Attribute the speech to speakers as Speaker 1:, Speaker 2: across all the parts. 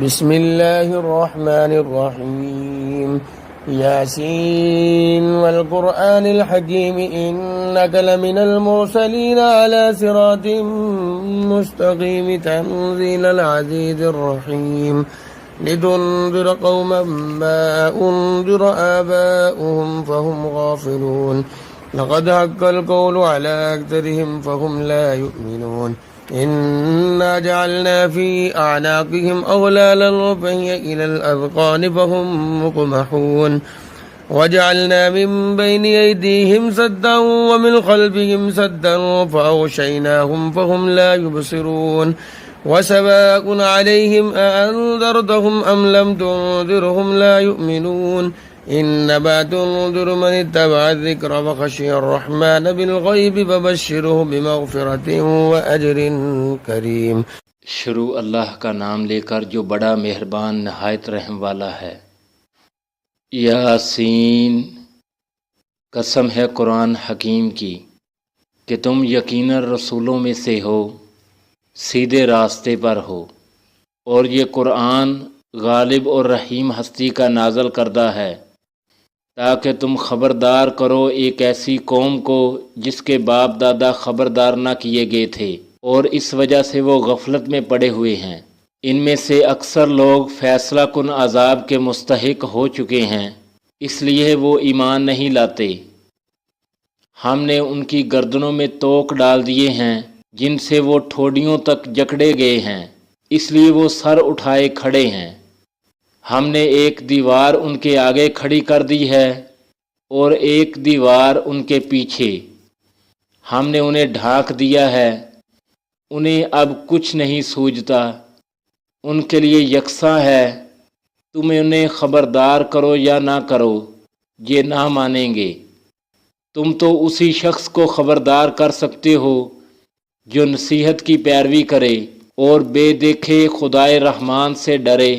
Speaker 1: بسم الله الرحمن الرحيم ياسين والقرآن الحكيم إنك لمن المرسلين على صراط مستقيم تنزيل العزيز الرحيم لتنذر قوما ما أنذر آباؤهم فهم غافلون لقد حق القول على أكثرهم فهم لا يؤمنون إنا جعلنا في أعناقهم أغلالا فهي إلى الأذقان فهم مقمحون وجعلنا من بين أيديهم سدا ومن خلفهم سدا فأغشيناهم فهم لا يبصرون وسواء عليهم أأنذرتهم أم لم تنذرهم لا يؤمنون إنما تنذر من اتبع الذكر وخشي الرحمن بالغيب فبشره بمغفرة وأجر کریم۔
Speaker 2: شروع اللہ کا نام لے کر جو بڑا مہربان نہایت رحم والا ہے۔ یاسین، قسم ہے قرآن حکیم کی کہ تم یقیناً رسولوں میں سے ہو، سیدھے راستے پر ہو، اور یہ قرآن غالب اور رحیم ہستی کا نازل کردہ ہے تاکہ تم خبردار کرو ایک ایسی قوم کو جس کے باپ دادا خبردار نہ کیے گئے تھے اور اس وجہ سے وہ غفلت میں پڑے ہوئے ہیں۔ ان میں سے اکثر لوگ فیصلہ کن عذاب کے مستحق ہو چکے ہیں، اس لیے وہ ایمان نہیں لاتے۔ ہم نے ان کی گردنوں میں توق ڈال دیے ہیں جن سے وہ ٹھوڑیوں تک جکڑے گئے ہیں، اس لیے وہ سر اٹھائے کھڑے ہیں۔ ہم نے ایک دیوار ان کے آگے کھڑی کر دی ہے اور ایک دیوار ان کے پیچھے۔ ہم نے انہیں ڈھانک دیا ہے، انہیں اب کچھ نہیں سوجتا، ان کے لیے یکساں ہے، تم انہیں خبردار کرو یا نہ کرو، یہ نہ مانیں گے۔ تم تو اسی شخص کو خبردار کر سکتے ہو جو نصیحت کی پیروی کرے اور بے دیکھے خدائے رحمان سے ڈرے،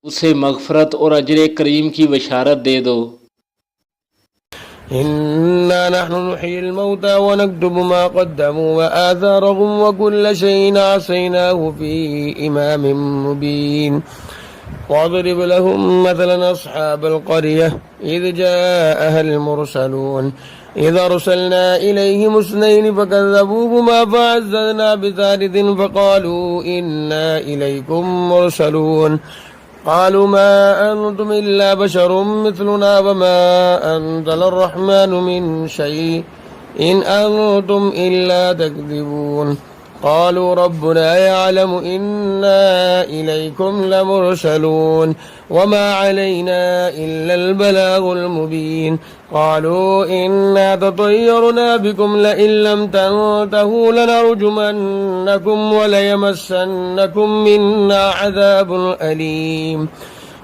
Speaker 2: اسے مغفرت اور اجر کریم کی بشارت دے دو۔
Speaker 1: إنا نحن نحيي الموتى ونكتب ما قدموا وآثارهم وكل شيء عصيناه في إمام مبين واضرب لهم مثلا أصحاب القرية إذ جاءها المرسلون إذ أرسلنا إليهم اثنين فكذبوهما فعززنا بثالث فقالوا إنا إليكم مرسلون قالوا ما أنتم إلا بشر مثلنا وما أنزل الرحمن من شيء إن أنتم إلا تكذبون قالوا ربنا يعلم إنا إليكم لمرسلون وما علينا إلا البلاغ المبين قالوا إنا تطيرنا بكم لئن لم تنتهوا لنرجمنكم وليمسنكم منا عذاب أليم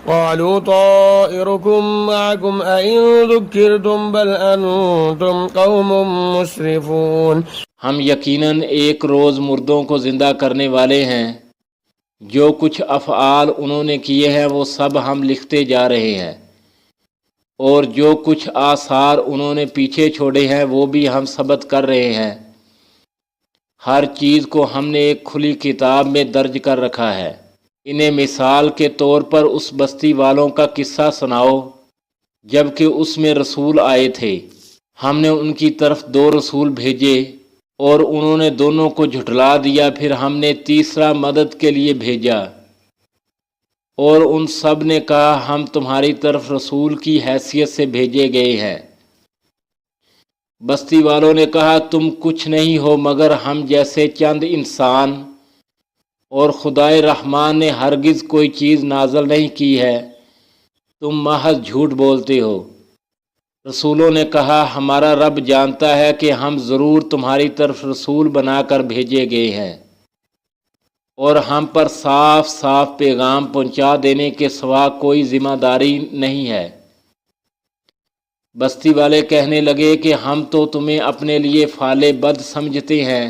Speaker 1: قالوا طائركم معكم أئن ذكرتم بل أنتم قوم مسرفون۔
Speaker 2: ہم یقیناً ایک روز مردوں کو زندہ کرنے والے ہیں، جو کچھ افعال انہوں نے کیے ہیں وہ سب ہم لکھتے جا رہے ہیں، اور جو کچھ آثار انہوں نے پیچھے چھوڑے ہیں وہ بھی ہم ثبت کر رہے ہیں۔ ہر چیز کو ہم نے ایک کھلی کتاب میں درج کر رکھا ہے۔ انہیں مثال کے طور پر اس بستی والوں کا قصہ سناؤ جب کہ اس میں رسول آئے تھے، ہم نے ان کی طرف 2 رسول بھیجے اور انہوں نے دونوں کو جھٹلا دیا، پھر ہم نے تیسرا مدد کے لیے بھیجا، اور ان سب نے کہا ہم تمہاری طرف رسول کی حیثیت سے بھیجے گئے ہیں۔ بستی والوں نے کہا تم کچھ نہیں ہو مگر ہم جیسے چند انسان، اور خدائے رحمان نے ہرگز کوئی چیز نازل نہیں کی ہے، تم محض جھوٹ بولتے ہو۔ رسولوں نے کہا ہمارا رب جانتا ہے کہ ہم ضرور تمہاری طرف رسول بنا کر بھیجے گئے ہیں، اور ہم پر صاف صاف پیغام پہنچا دینے کے سوا کوئی ذمہ داری نہیں ہے۔ بستی والے کہنے لگے کہ ہم تو تمہیں اپنے لیے فعال بد سمجھتے ہیں،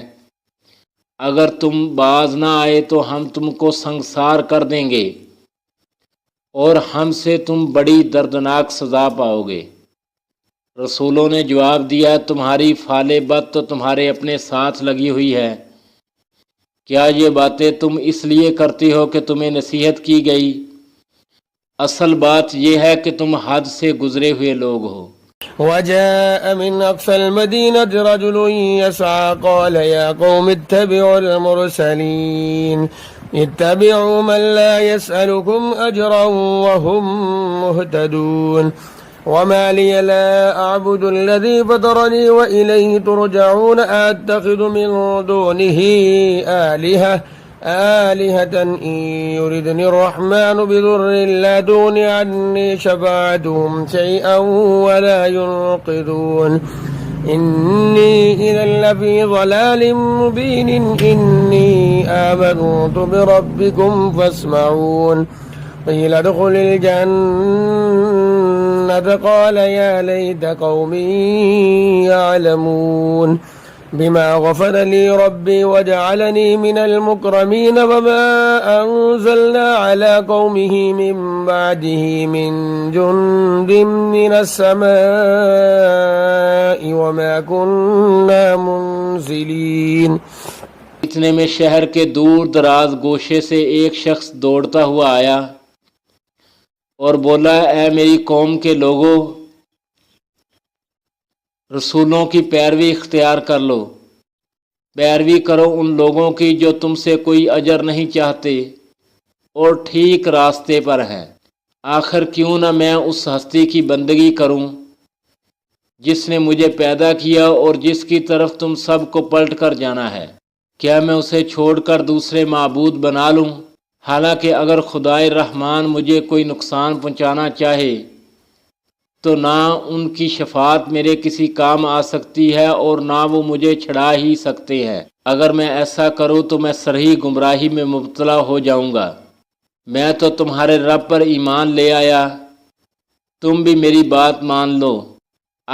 Speaker 2: اگر تم باز نہ آئے تو ہم تم کو سنگسار کر دیں گے اور ہم سے تم بڑی دردناک سزا پاؤ گے۔ رسولوں نے جواب دیا تمہاری فعال بد تو تمہارے اپنے ساتھ لگی ہوئی ہے، کیا یہ باتیں تم اس لیے کرتی ہو کہ تمہیں نصیحت کی گئی؟ اصل بات یہ ہے کہ تم حد سے گزرے ہوئے لوگ ہو۔
Speaker 1: وجاء من أقصى المدينة رجل يسعى قال يا قوم اتبعوا المرسلين اتبعوا من لا يسألكم أجرا وهم مهتدون وما لي لا أعبد الذي فطرني وإليه ترجعون أتخذ من دونه آلهة إن يردني الرحمن بضر لا تغن عني شفاعتهم شيئا ولا ينقذون إني إذا لفي ضلال مبين إني آمنت بربكم فاسمعون قيل ادخل الجنة قال يا ليت قومي يعلمون بما غفر لي ربي وجعلني من المكرمين وما أنزلنا على قومه من بعده من جند من السماء وما كنا منزلين۔
Speaker 2: اتنے میں شہر کے دور دراز گوشے سے ایک شخص دوڑتا ہوا آیا اور بولا، اے میری قوم کے لوگوں، رسولوں کی پیروی اختیار کر لو، پیروی کرو ان لوگوں کی جو تم سے کوئی اجر نہیں چاہتے اور ٹھیک راستے پر ہیں۔ آخر کیوں نہ میں اس ہستی کی بندگی کروں جس نے مجھے پیدا کیا اور جس کی طرف تم سب کو پلٹ کر جانا ہے؟ کیا میں اسے چھوڑ کر دوسرے معبود بنا لوں؟ حالانکہ اگر خدائے رحمان مجھے کوئی نقصان پہنچانا چاہے تو نہ ان کی شفاعت میرے کسی کام آ سکتی ہے اور نہ وہ مجھے چھڑا ہی سکتے ہیں۔ اگر میں ایسا کروں تو میں صریح گمراہی میں مبتلا ہو جاؤں گا۔ میں تو تمہارے رب پر ایمان لے آیا، تم بھی میری بات مان لو۔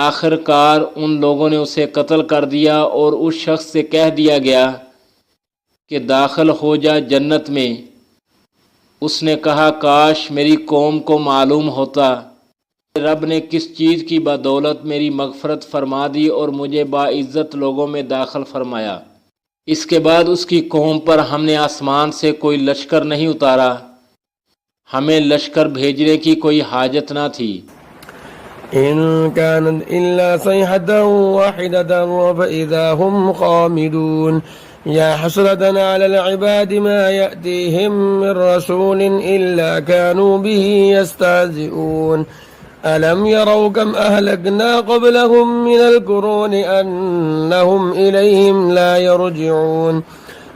Speaker 2: آخر کار ان لوگوں نے اسے قتل کر دیا اور اس شخص سے کہہ دیا گیا کہ داخل ہو جا جنت میں۔ اس نے کہا، کاش میری قوم کو معلوم ہوتا رب نے کس چیز کی بدولت میری مغفرت فرما دی اور مجھے باعزت لوگوں میں داخل فرمایا۔ اس کے بعد اس کی قوم پر ہم نے آسمان سے کوئی لشکر نہیں اتارا، ہمیں لشکر بھیجنے کی کوئی حاجت نہ تھی۔
Speaker 1: إن كانت إلا صيحة واحدة فإذا هم خامدون يا حسرة على العباد ما يأتيهم من رسول إلا كانوا به يستهزئون ألم يروا كم أهلكنا قبلهم من القرون أنهم إليهم لا يرجعون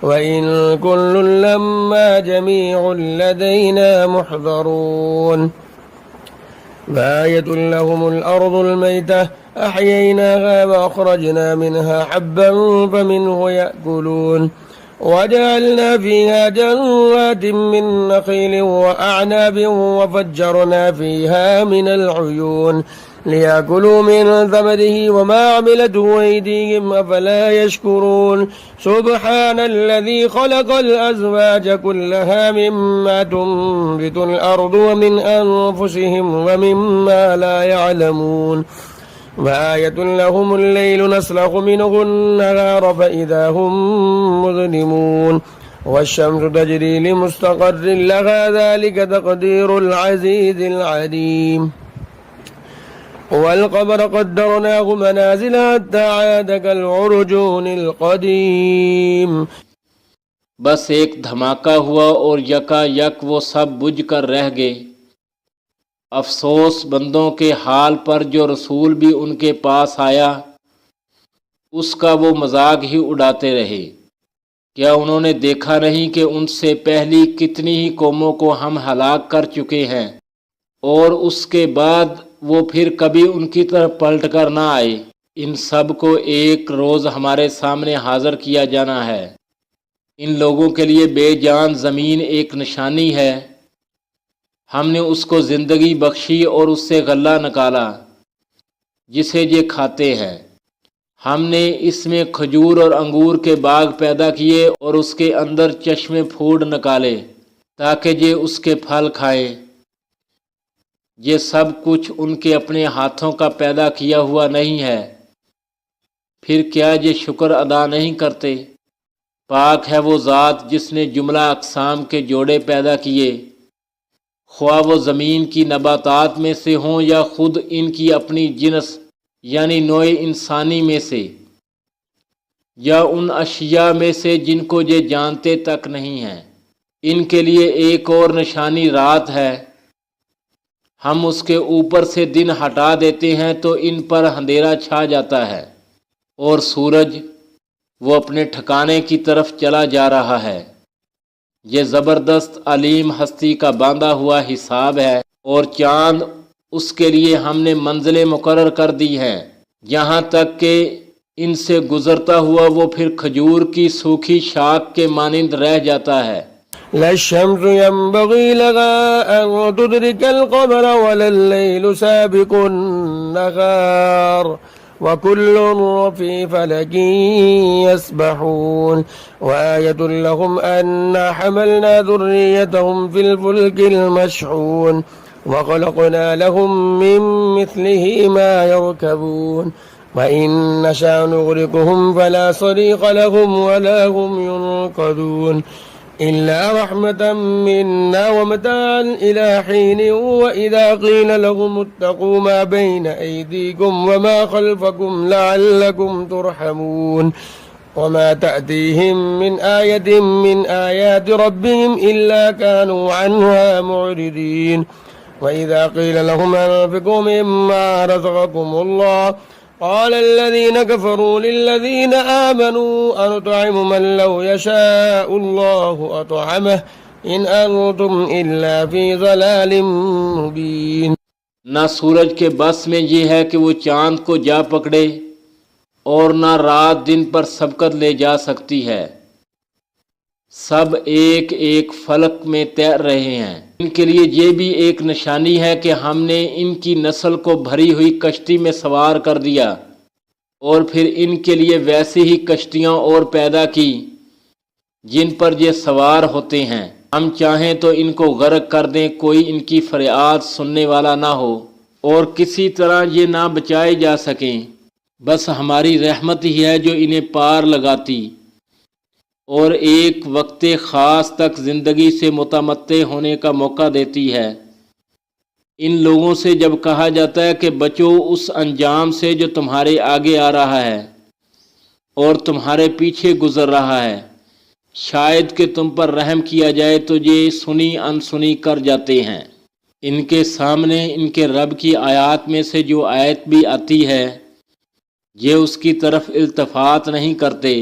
Speaker 1: وإن كل لما جميع لدينا محضرون فآية لهم الأرض الميتة أحييناها وأخرجنا منها حبا فمنه يأكلون وجعلنا فيها جنات من نخيل وأعناب وفجرنا فيها من العيون ليأكلوا من ثمره وما عملته أيديهم أفلا يشكرون سبحان الذي خلق الأزواج كلها مما تنبت الأرض ومن أنفسهم ومما لا يعلمون وآية لهم الليل نسلخ منه النهار فإذا هم مظلمون والشمس تجري لمستقر لها ذلك تقدير العزيز العليم والقمر قدرناه منازل حتى عاد كالعرجون القديم۔
Speaker 2: بس ایک دھماکہ ہوا اور یکا یک وہ سب بجھ کر رہ گئے۔ افسوس بندوں کے حال پر جو رسول بھی ان کے پاس آیا اس کا وہ مذاق ہی اڑاتے رہے۔ کیا انہوں نے دیکھا نہیں کہ ان سے پہلی کتنی ہی قوموں کو ہم ہلاک کر چکے ہیں اور اس کے بعد وہ پھر کبھی ان کی طرف پلٹ کر نہ آئے۔ ان سب کو ایک روز ہمارے سامنے حاضر کیا جانا ہے۔ ان لوگوں کے لیے بے جان زمین ایک نشانی ہے۔ ہم نے اس کو زندگی بخشی اور اس سے غلہ نکالا جسے یہ کھاتے ہیں۔ ہم نے اس میں کھجور اور انگور کے باغ پیدا کیے اور اس کے اندر چشمے پھوڑ نکالے تاکہ یہ اس کے پھل کھائیں۔ یہ سب کچھ ان کے اپنے ہاتھوں کا پیدا کیا ہوا نہیں ہے، پھر کیا یہ شکر ادا نہیں کرتے؟ پاک ہے وہ ذات جس نے جملہ اقسام کے جوڑے پیدا کیے، خواہ وہ زمین کی نباتات میں سے ہوں یا خود ان کی اپنی جنس یعنی نوع انسانی میں سے، یا ان اشیاء میں سے جن کو یہ جانتے تک نہیں ہیں۔ ان کے لیے ایک اور نشانی رات ہے، ہم اس کے اوپر سے دن ہٹا دیتے ہیں تو ان پر اندھیرا چھا جاتا ہے، اور سورج وہ اپنے ٹھکانے کی طرف چلا جا رہا ہے۔ یہ زبردست علیم ہستی کا باندھا ہوا حساب ہے، اور چاند اس کے لیے ہم نے منزلیں مقرر کر دی ہیں، یہاں تک کہ ان سے گزرتا ہوا وہ پھر کھجور کی سوکھی شاخ کے مانند رہ جاتا ہے۔
Speaker 1: لا الشمس ينبغي لها أن تدرك القمر ولا الليل سابق النهار وكل في فلك يسبحون وآية لهم أنا حملنا ذريتهم في الفلك المشحون وخلقنا لهم من مثله ما يركبون وإن نشأ نغرقهم فلا صريخ لهم ولا هم ينقذون إلا رحمة منا ومتاعا إلى حين وإذا قيل لهم اتقوا ما بين أيديكم وما خلفكم لعلكم ترحمون وما تأتيهم من آية من آيات ربهم إلا كانوا عنها معرضين وإذا قيل لهم أنفقوا مما رزقكم الله قال الذين كفروا للذين آمنوا أنطعم من لو يشاء الله أطعمه إن أنتم إلا في ضلال مبين۔
Speaker 2: نہ سورج کے بس میں یہ ہے کہ وہ چاند کو جا پکڑے، اور نہ رات دن پر سبقت لے جا سکتی ہے، سب ایک ایک فلک میں تیر رہے ہیں۔ ان کے لیے یہ بھی ایک نشانی ہے کہ ہم نے ان کی نسل کو بھری ہوئی کشتی میں سوار کر دیا، اور پھر ان کے لیے ویسی ہی کشتیاں اور پیدا کی جن پر یہ سوار ہوتے ہیں۔ ہم چاہیں تو ان کو غرق کر دیں، کوئی ان کی فریاد سننے والا نہ ہو، اور کسی طرح یہ نہ بچائے جا سکیں، بس ہماری رحمت ہی ہے جو انہیں پار لگاتی اور ایک وقت خاص تک زندگی سے متمتع ہونے کا موقع دیتی ہے۔ ان لوگوں سے جب کہا جاتا ہے کہ بچو اس انجام سے جو تمہارے آگے آ رہا ہے اور تمہارے پیچھے گزر رہا ہے، شاید کہ تم پر رحم کیا جائے، تو یہ سنی انسنی کر جاتے ہیں۔ ان کے سامنے ان کے رب کی آیات میں سے جو آیت بھی آتی ہے، یہ اس کی طرف التفات نہیں کرتے،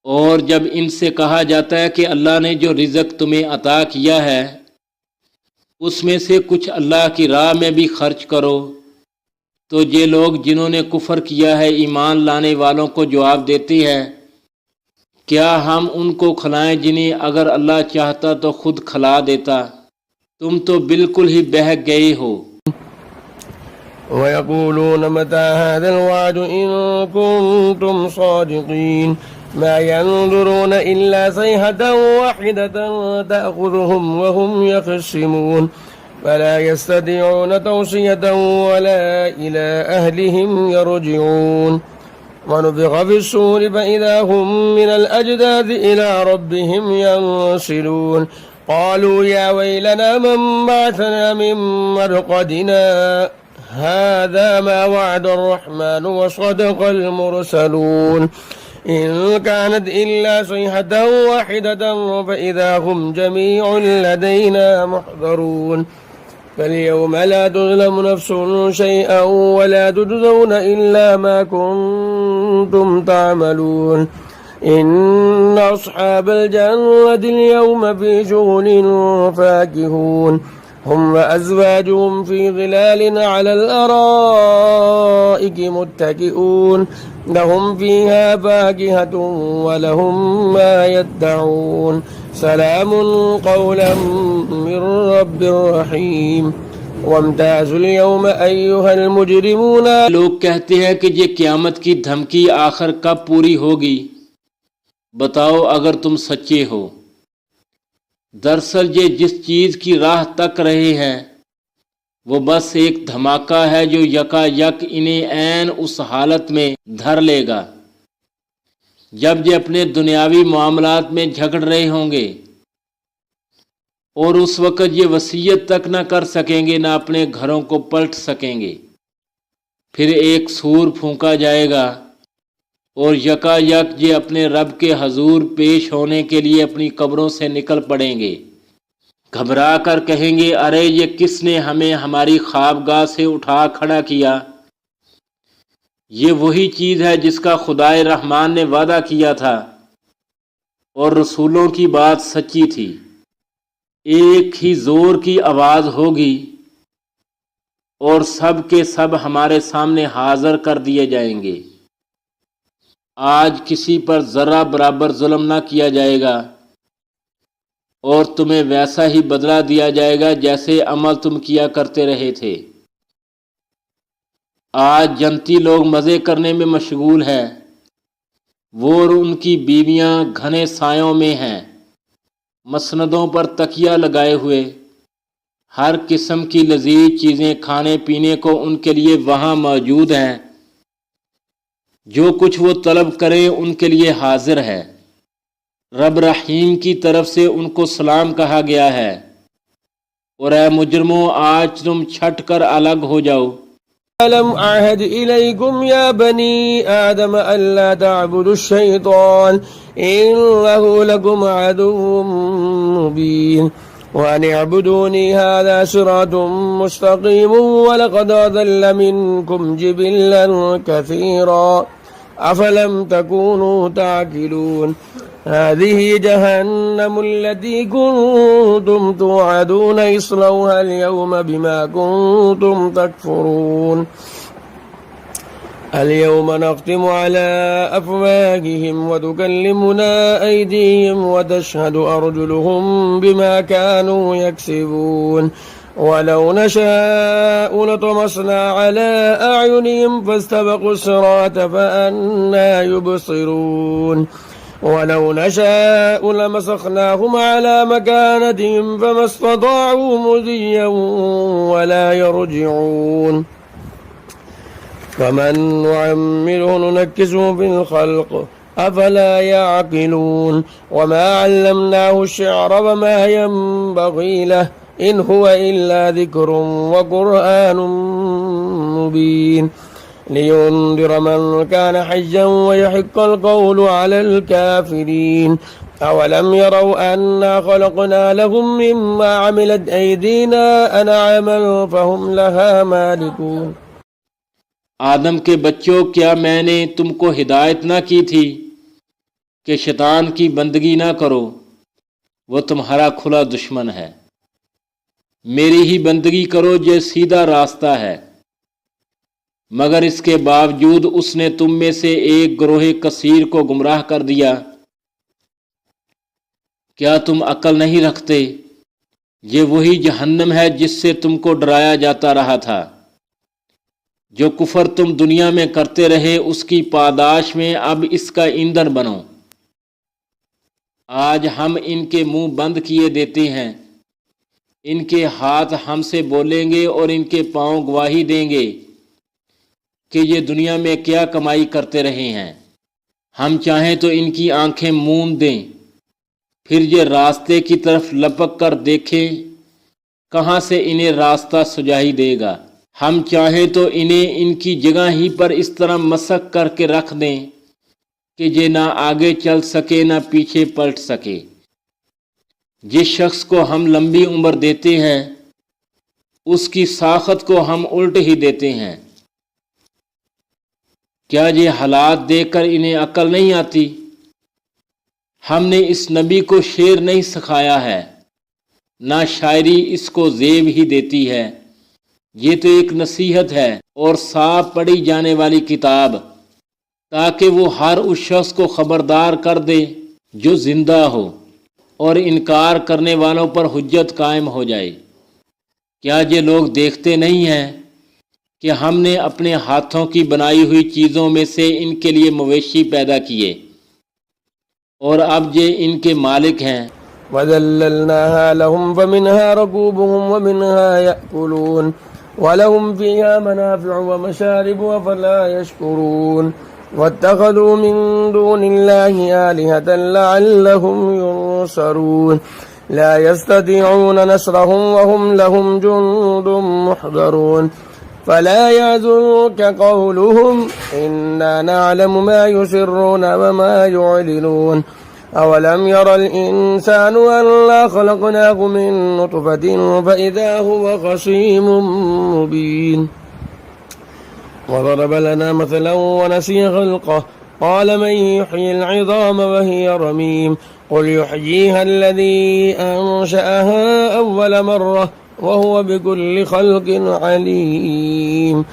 Speaker 2: اور جب ان سے کہا جاتا ہے کہ اللہ نے جو رزق تمہیں عطا کیا ہے اس میں سے کچھ اللہ کی راہ میں بھی خرچ کرو، تو یہ لوگ جنہوں نے کفر کیا ہے ایمان لانے والوں کو جواب دیتے ہیں، کیا ہم ان کو کھلائیں جنہیں اگر اللہ چاہتا تو خود کھلا دیتا، تم تو بالکل ہی بہک گئے ہو۔
Speaker 1: ويقولون متى هذا الوعد إن كنتم صادقين ما ينظرون إلا صيحة واحدة تأخذهم وهم يخصمون فلا يستطيعون توصية ولا إلى أهلهم يرجعون ونفخ في الصور فإذا هم من الأجداث إلى ربهم ينسلون قالوا يا ويلنا من بعثنا من مرقدنا هذا ما وعد الرحمن وصدق المرسلون إن كانت إلا صيحة واحدة فإذا هم جميع لدينا محضرون فاليوم لا تظلم نفس شيئا ولا تجزون إلا ما كنتم تعملون إن أصحاب الجنة اليوم في شغل فاكهون هم وأزواجهم في ظلال على الأرائك متكئون لهم فيها فاكهة ولهم ما يدعون سلام قولا من رب رحيم وامتازوا اليوم أيها المجرمون۔
Speaker 2: لوگ کہتے ہیں کہ یہ قیامت کی دھمکی آخر کب پوری ہوگی، بتاؤ اگر تم سچے ہو۔ دراصل یہ جس چیز کی راہ تک رہے ہیں وہ بس ایک دھماکہ ہے جو یکا یک انہیں عین اس حالت میں دھر لے گا جب یہ اپنے دنیاوی معاملات میں جھگڑ رہے ہوں گے، اور اس وقت یہ وصیت تک نہ کر سکیں گے، نہ اپنے گھروں کو پلٹ سکیں گے۔ پھر ایک سور پھونکا جائے گا اور یکا یک یہ اپنے رب کے حضور پیش ہونے کے لیے اپنی قبروں سے نکل پڑیں گے، گھبرا کر کہیں گے، ارے یہ کس نے ہمیں ہماری خوابگاہ سے اٹھا کھڑا کیا؟ یہ وہی چیز ہے جس کا خدائے رحمان نے وعدہ کیا تھا، اور رسولوں کی بات سچی تھی۔ ایک ہی زور کی آواز ہوگی اور سب کے سب ہمارے سامنے حاضر کر دیے جائیں گے۔ آج کسی پر ذرہ برابر ظلم نہ کیا جائے گا، اور تمہیں ویسا ہی بدلہ دیا جائے گا جیسے عمل تم کیا کرتے رہے تھے۔ آج جنتی لوگ مزے کرنے میں مشغول ہیں، وہ اور ان کی بیویاں گھنے سایوں میں ہیں، مسندوں پر تکیہ لگائے ہوئے۔ ہر قسم کی لذیذ چیزیں کھانے پینے کو ان کے لیے وہاں موجود ہیں، جو کچھ وہ طلب کریں ان کے لیے حاضر ہے۔ رب رحیم کی طرف سے ان کو سلام کہا گیا ہے، اور اے مجرموں، آج تم چھٹ کر الگ ہو جاؤ۔
Speaker 1: ألم أعهد إليكم يا بني آدم ألا تعبدوا الشيطان إنه لكم عدو مبين وأن اعبدوني هذا صراط مستقيم ولقد أضل منكم جبلا كثيرا أفلم تكونوا تعقلون هذه جهنم التي كنتم توعدون اصلوها اليوم بما كنتم تكفرون اليوم نختم على أفواههم وتكلمنا أيديهم وتشهد أرجلهم بما كانوا يكسبون ولو نشاء لطمسنا على أعينهم فاستبقوا الصراط فأنى يبصرون ولو نشاء لمسخناهم على مكانتهم فما استطاعوا مضيا ولا يرجعون فمن نعمره ننكسه في الخلق أفلا يعقلون وما علمناه الشعر وما ينبغي له إن هو إلا ذكر وقرآن مبين لينذر من كان حيا ويحق القول على الكافرين أولم يروا أنا خلقنا لهم مما عملت أيدينا أنعاما فهم لها مالكون۔
Speaker 2: آدم کے بچوں، کیا میں نے تم کو ہدایت نہ کی تھی کہ شیطان کی بندگی نہ کرو؟ وہ تمہارا کھلا دشمن ہے۔ میری ہی بندگی کرو جو سیدھا راستہ ہے، مگر اس کے باوجود اس نے تم میں سے ایک گروہ کثیر کو گمراہ کر دیا۔ کیا تم عقل نہیں رکھتے؟ یہ وہی جہنم ہے جس سے تم کو ڈرایا جاتا رہا تھا۔ جو کفر تم دنیا میں کرتے رہے، اس کی پاداش میں اب اس کا ایندھن بنو۔ آج ہم ان کے منہ بند کیے دیتے ہیں، ان کے ہاتھ ہم سے بولیں گے اور ان کے پاؤں گواہی دیں گے کہ یہ دنیا میں کیا کمائی کرتے رہے ہیں۔ ہم چاہیں تو ان کی آنکھیں موند دیں، پھر یہ راستے کی طرف لپک کر دیکھیں، کہاں سے انہیں راستہ سجائی دے گا۔ ہم چاہیں تو انہیں ان کی جگہ ہی پر اس طرح مسک کر کے رکھ دیں کہ یہ نہ آگے چل سکے نہ پیچھے پلٹ سکے۔ جس شخص کو ہم لمبی عمر دیتے ہیں، اس کی ساخت کو ہم الٹ ہی دیتے ہیں۔ کیا یہ حالات دیکھ کر انہیں عقل نہیں آتی؟ ہم نے اس نبی کو شعر نہیں سکھایا ہے، نہ شاعری اس کو زیب ہی دیتی ہے۔ یہ تو ایک نصیحت ہے اور صاف پڑھی جانے والی کتاب، تاکہ وہ ہر اس شخص کو خبردار کر دے جو زندہ ہو، اور انکار کرنے والوں پر حجت قائم ہو جائے۔ کیا یہ لوگ دیکھتے نہیں ہیں کہ ہم نے اپنے ہاتھوں کی بنائی ہوئی چیزوں میں سے ان کے لیے مویشی پیدا کیے، اور اب یہ ان کے مالک ہیں۔
Speaker 1: وَذَلَّلْنَاهَا لَهُمْ فَمِنْهَا رَكُوبُهُمْ وَمِنْهَا يَأْكُلُونَ وَلَهُمْ فِيهَا مَنَافِعُ وَمَشَارِبُ أَفَلَا يَشْكُرُونَ واتخذوا من دون الله آلهة لعلهم ينصرون لا يستطيعون نصرهم وهم لهم جند محضرون فلا يحزنك قولهم إنا نعلم ما يسرون وما يعلنون أولم ير الإنسان أنا خلقناه من نطفة فإذا هو خصيم مبين وضرب لنا مثلا ونسي خلقه قال من يحيي العظام وهي رميم قل يحييها الذي أنشأها أول مرة وهو بكل خلق عليم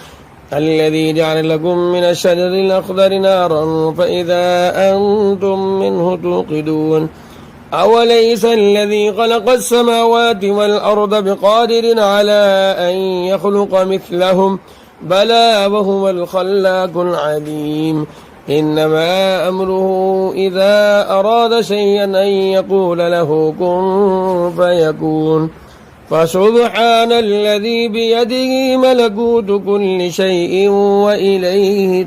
Speaker 1: الذي جعل لكم من الشجر الأخضر نارا فإذا أنتم منه توقدون أوليس الذي خلق السماوات والأرض بقادر على أن يخلق مثلهم بلى وهو الخلاق العليم إنما أمره إذا أراد شيئا أن يقول له كن فيكون فسبحان الذي بيده ملكوت كل شيء وإليه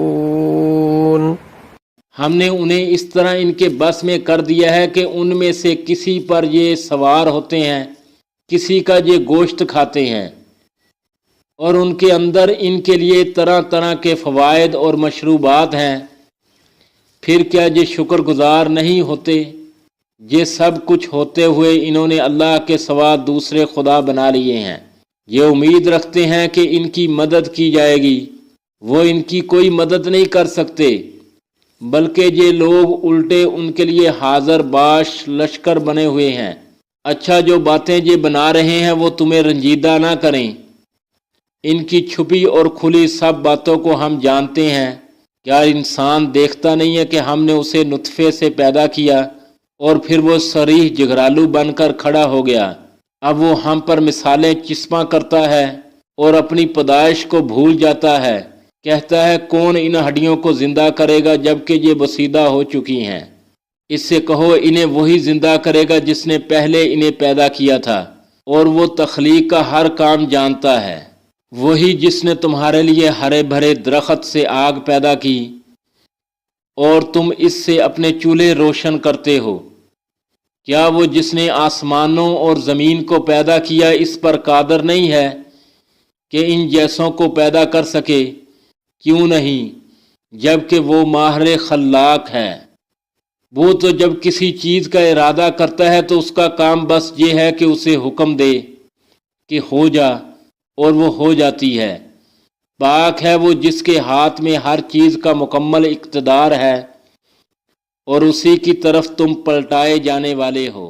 Speaker 1: ترجعون
Speaker 2: ہم نے انہیں اس طرح ان کے بس میں کر دیا ہے کہ ان میں سے کسی پر یہ سوار ہوتے ہیں، کسی کا یہ گوشت کھاتے ہیں، اور ان کے اندر ان کے لیے طرح طرح کے فوائد اور مشروبات ہیں، پھر کیا یہ شکر گزار نہیں ہوتے؟ یہ سب کچھ ہوتے ہوئے انہوں نے اللہ کے سوا دوسرے خدا بنا لیے ہیں۔ یہ امید رکھتے ہیں کہ ان کی مدد کی جائے گی، وہ ان کی کوئی مدد نہیں کر سکتے، بلکہ یہ لوگ الٹے ان کے لیے حاضر باش لشکر بنے ہوئے ہیں۔ اچھا، جو باتیں یہ بنا رہے ہیں وہ تمہیں رنجیدہ نہ کریں، ان کی چھپی اور کھلی سب باتوں کو ہم جانتے ہیں۔ کیا انسان دیکھتا نہیں ہے کہ ہم نے اسے نطفے سے پیدا کیا اور پھر وہ صریح جگرالو بن کر کھڑا ہو گیا؟ اب وہ ہم پر مثالیں چسپاں کرتا ہے اور اپنی پیدائش کو بھول جاتا ہے، کہتا ہے کون ان ہڈیوں کو زندہ کرے گا جبکہ یہ بسیدہ ہو چکی ہیں؟ اس سے کہو انہیں وہی زندہ کرے گا جس نے پہلے انہیں پیدا کیا تھا، اور وہ تخلیق کا ہر کام جانتا ہے۔ وہی جس نے تمہارے لیے ہرے بھرے درخت سے آگ پیدا کی اور تم اس سے اپنے چولہے روشن کرتے ہو۔ کیا وہ جس نے آسمانوں اور زمین کو پیدا کیا اس پر قادر نہیں ہے کہ ان جیسوں کو پیدا کر سکے؟ کیوں نہیں، جبکہ وہ ماہر خلاق ہے۔ وہ تو جب کسی چیز کا ارادہ کرتا ہے تو اس کا کام بس یہ ہے کہ اسے حکم دے کہ ہو جا، اور وہ ہو جاتی ہے۔ پاک ہے وہ جس کے ہاتھ میں ہر چیز کا مکمل اقتدار ہے، اور اسی کی طرف تم پلٹائے جانے والے ہو۔